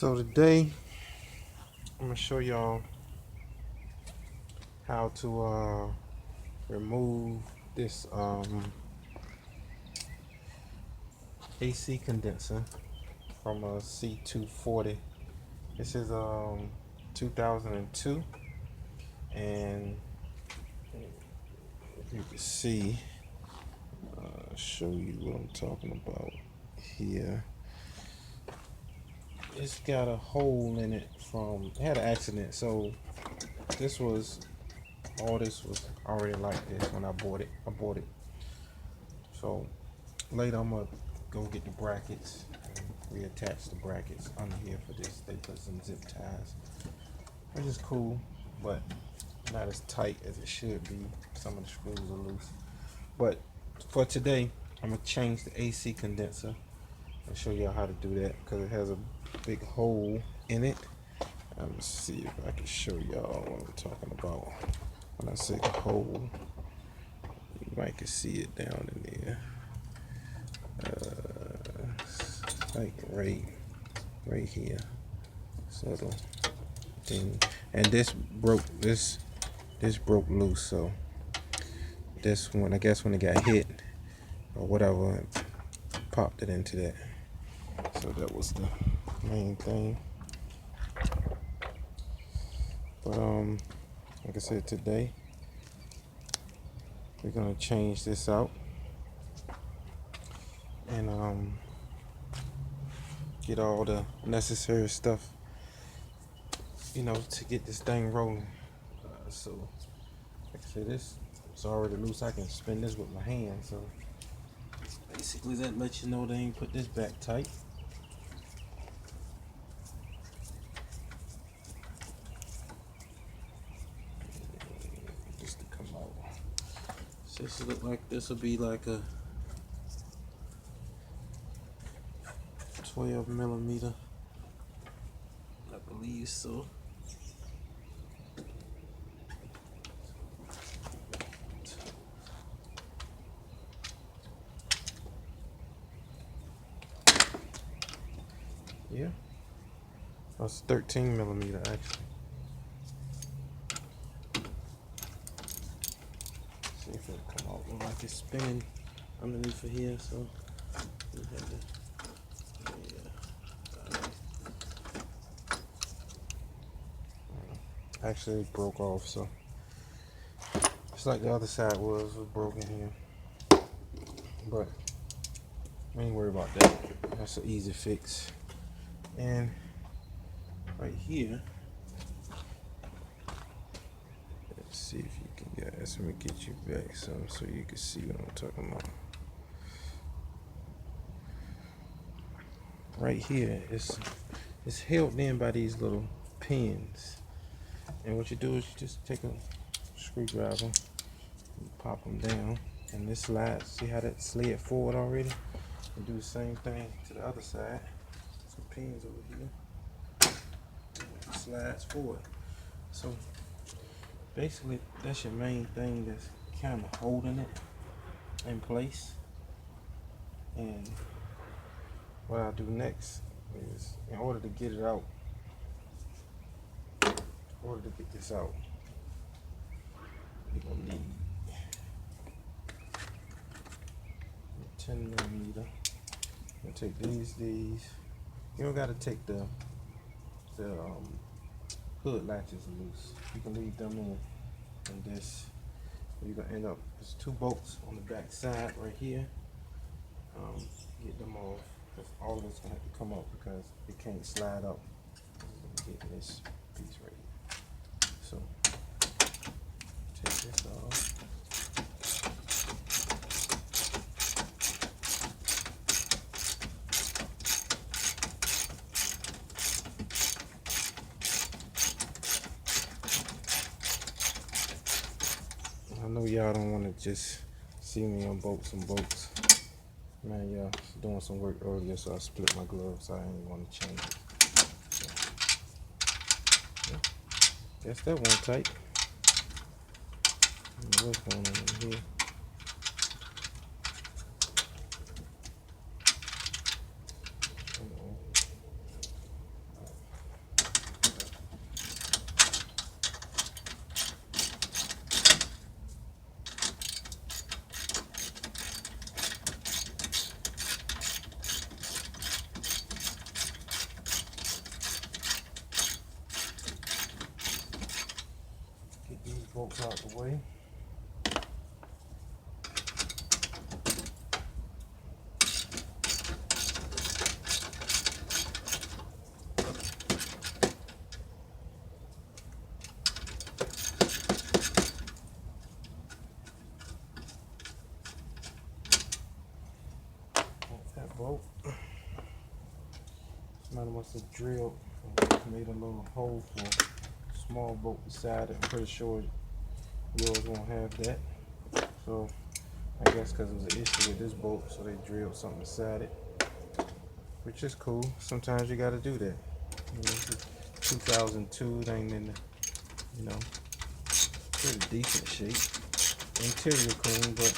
So today I'm gonna show y'all how to remove this AC condenser from a C240. This is 2002, and if you can see, show you what I'm talking about here. It's got a hole in it it had an accident, so this was already like this when I bought it. So later I'm gonna go get the brackets and reattach the brackets under here for this. They put some zip ties, which is cool, but not as tight as it should be. Some of the screws are loose. But for today, I'm gonna change the AC condenser and show y'all how to do that, because it has a big hole in it. Let me see if I can show y'all what I'm talking about. When I say hole, you might can see it down in there. Like right here. Subtle thing. And this broke broke loose, so this one, I guess when it got hit or whatever, it popped it into that. So that was the main thing. But like I said, today we're gonna change this out and get all the necessary stuff, to get this thing rolling. So like I said, this is already loose. I can spin this with my hand, so basically that lets you know they ain't put this back tight. Just to come out. So this look like this will be like a 12mm, I believe so. Yeah, that's 13mm actually. See if it'll come out. Look like it's spinning underneath of here, so we have to, actually it broke off, so it's like the other side was broken here. But I ain't worried about that. That's an easy fix. And right here, let's see if you can get this. Let me get you back some so you can see what I'm talking about. Right here, it's held in by these little pins. And what you do is you just take a screwdriver and pop them down, and this slides. See how that slid forward already? And do the same thing to the other side. Some pins over here. It slides forward. So basically, that's your main thing that's kind of holding it in place. And what I'll do next is, in order to get it out, in order to get this out, you're gonna need 10mm. You take these. You don't gotta take the hood latches loose. You can leave them in this. You're gonna end up, there's two bolts on the back side right here. Get them off. All of it's gonna have to come up because it can't slide up. Get this piece right here. So take this off. I know y'all don't want to just see me unbolt some bolts. Man, y'all doing some work earlier, so I split my gloves, so I didn't want to change it. So, yeah. Guess that one tight. I don't know what's going on in here. bolts out the way. That bolt, somebody must have drilled, made a little hole for a small bolt beside it. I'm pretty sure yours won't have that. So I guess because it was an issue with this bolt, so they drilled something beside it, which is cool. Sometimes you got to do that. You know, 2002, it ain't in the, you know, pretty decent shape. Interior clean, but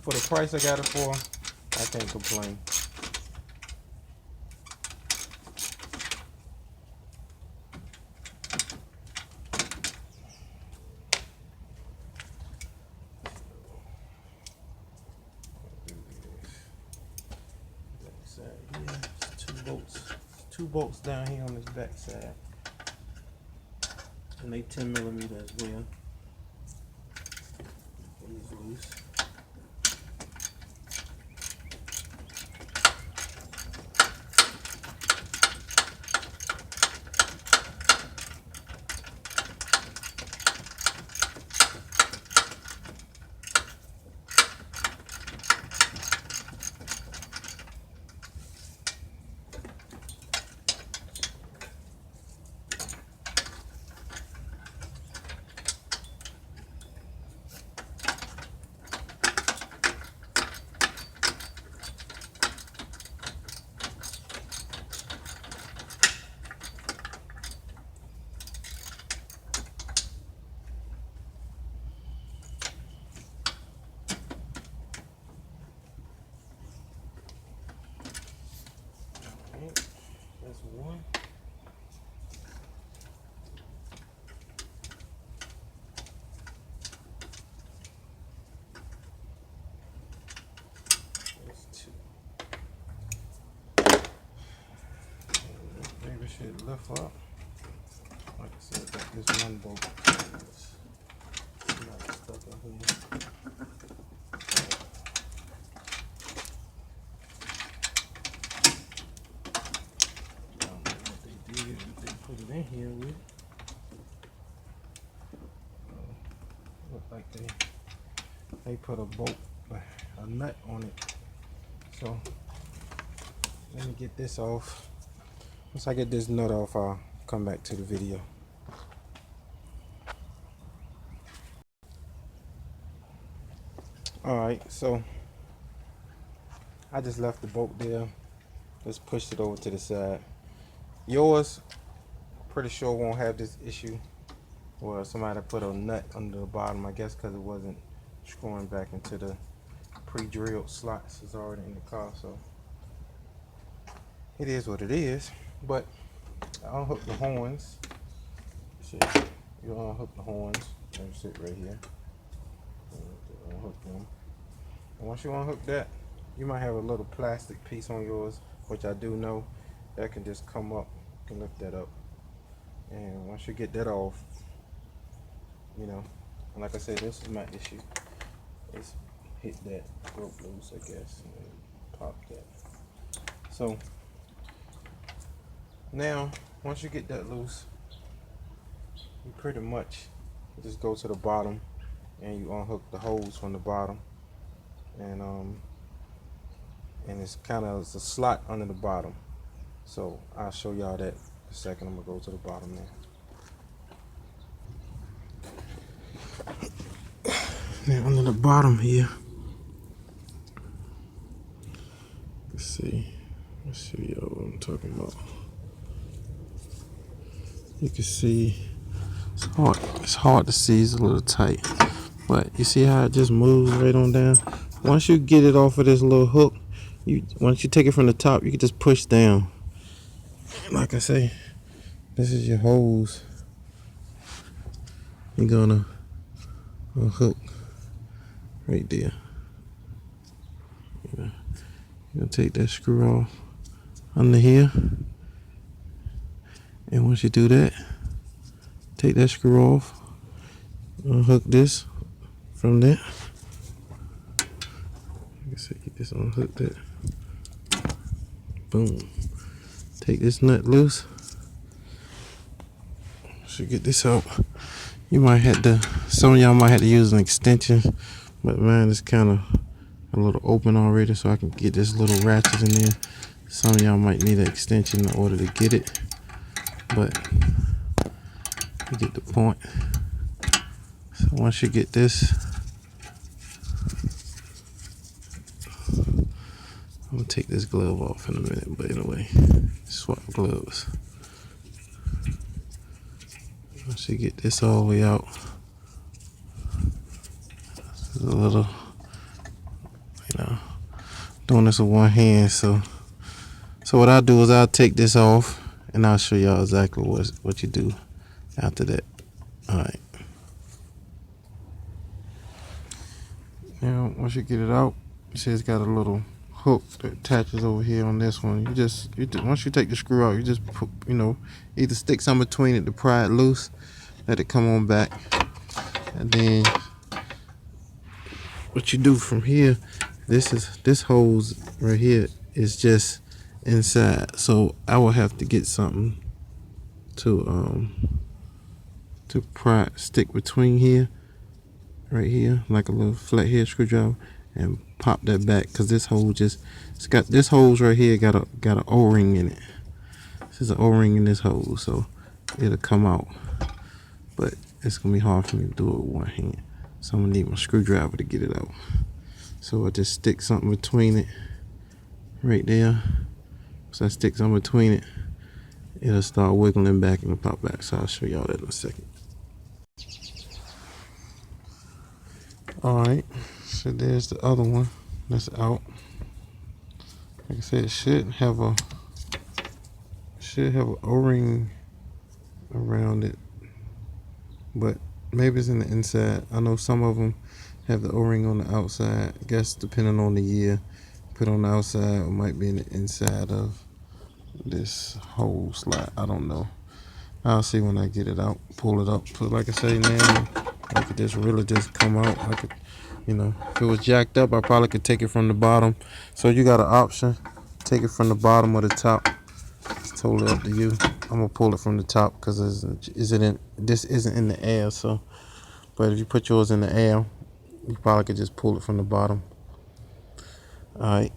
for the price I got it for, I can't complain. Here, two bolts down here on this back side, and they 10mm as well. These loose. That's one. That's two. Maybe should lift up. Like I said, got this one bolt. It's not stuck in here. Put it in here with. Look like they put a bolt, a nut on it. So let me get this off. Once I get this nut off, I'll come back to the video. Alright, so I just left the bolt there. Just pushed it over to the side. Yours, pretty sure won't have this issue. Well, somebody put a nut under the bottom, I guess because it wasn't screwing back into the pre-drilled slots. It's already in the car, so it is what it is. But I unhook the horns. See, you unhook the horns. Let me sit right here. Unhook them. And once you unhook that, you might have a little plastic piece on yours, which I do know that can just come up. You can lift that up, and once you get that off, you know, and like I said, this is my issue. It's hit that rope loose, I guess, and pop that. So now, once you get that loose, you pretty much just go to the bottom and you unhook the hose from the bottom, and it's kind of a slot under the bottom. So I'll show y'all that in a second. I'm gonna go to the bottom now. Now under the bottom here, let's see. Let's show y'all what I'm talking about. You can see it's hard. It's hard to see. It's a little tight, but you see how it just moves right on down. Once you get it off of this little hook, once you take it from the top, you can just push down. Like I say, this is your hose. You're gonna unhook right there. You're gonna take that screw off under here, and once you do that, take that screw off, Unhook this from there. I guess I get this unhooked there. Boom. Take this nut loose. Should get this out. You might have to, some of y'all might have to use an extension, but mine is kind of a little open already, so I can get this little ratchet in there. Some of y'all might need an extension in order to get it, but you get the point. So once you get this, I'm gonna take this glove off in a minute, but anyway, swap gloves. Once you get this all the way out, a little, doing this with one hand. So what I'll do is I'll take this off and I'll show y'all exactly what you do after that. All right. Now once you get it out, you see it's got a little hook that attaches over here on this one. Once you take the screw out, you just put, either stick some between it to pry it loose, let it come on back, and then what you do from here, this hose right here is just inside, so I will have to get something to stick between here, right here, like a little flathead screwdriver, and pop that back, because this hose it's got this hose right here got a O-ring in it. This is an O-ring in this hose, so it'll come out, but it's gonna be hard for me to do it with one hand, so I'm gonna need my screwdriver to get it out. So I just stick something between it right there. So I stick something between it, it'll start wiggling back and pop back. So I'll show y'all that in a second. Alright, so there's the other one that's out. Like I said, it should have a O-ring around it, but maybe it's in the inside. I know some of them have the O-ring on the outside. I guess depending on the year, put on the outside, or might be in the inside of this whole slot. I don't know. I'll see when I get it out, pull it up. But like I say now, I could just really just come out. I could, if it was jacked up, I probably could take it from the bottom. So you got an option, take it from the bottom or the top. It's totally up to you. I'm gonna pull it from the top because this isn't in the air. So, but if you put yours in the air, you probably could just pull it from the bottom. All right,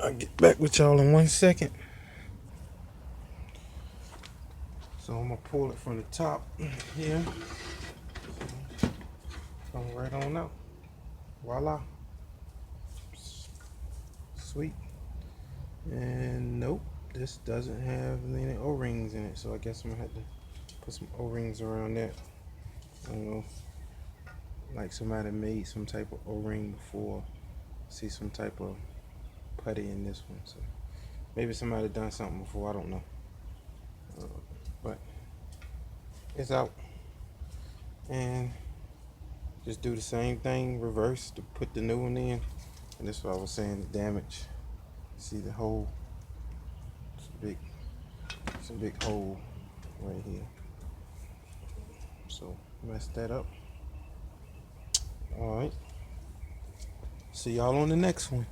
I'll get back with y'all in 1 second. So I'm gonna pull it from the top here. Come right on out. Voila. Sweet. And nope, this doesn't have any O-rings in it, so I guess I'm gonna have to put some O-rings around that. I don't know, like somebody made some type of O-ring before. See some type of putty in this one, so maybe somebody done something before, I don't know. But it's out, and just do the same thing reverse to put the new one in. And this is what I was saying, the damage. See the hole? It's a big hole right here. So mess that up. All right, see y'all on the next one.